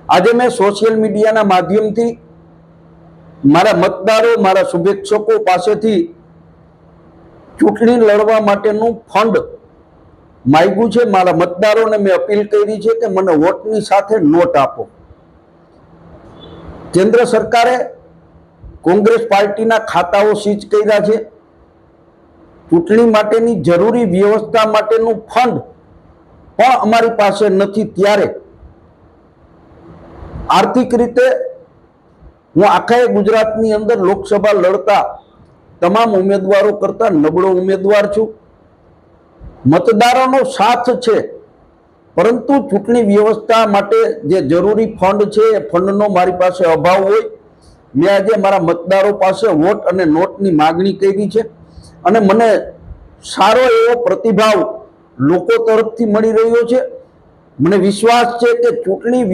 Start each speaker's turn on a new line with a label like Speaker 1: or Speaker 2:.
Speaker 1: આજે મેં સોશિયલ મીડિયાના માધ્યમથી મારા મતદારો, મારા શુભેચ્છકો પાસેથી ચૂંટણી લડવા માટેનું ફંડ માંગ્યું છે। મારા મતદારોને મેં અપીલ કરી છે કે મને વોટની સાથે નોટ આપો। કેન્દ્ર સરકારે કોંગ્રેસ પાર્ટીના ખાતાઓ સીઝ કર્યા છે। ચૂંટણી માટેની જરૂરી વ્યવસ્થા માટેનું ફંડ પણ અમારી પાસે નથી। ત્યારે આર્થિક રીતે હું આખા ગુજરાતની અંદર લોકસભા લડતા તમામ ઉમેદવારો કરતા નબળો ઉમેદવાર છું। મતદારોનો સાથ છે, પરંતુ ચૂંટણી વ્યવસ્થા માટે જે જરૂરી ફંડ છે એ ફંડનો મારી પાસે અભાવ હોય મેં આજે મારા મતદારો પાસે વોટ અને નોટની માગણી કરી છે અને મને સારો એવો પ્રતિભાવ લોકો તરફથી મળી રહ્યો છે। મને વિશ્વાસ છે કે ચૂંટણી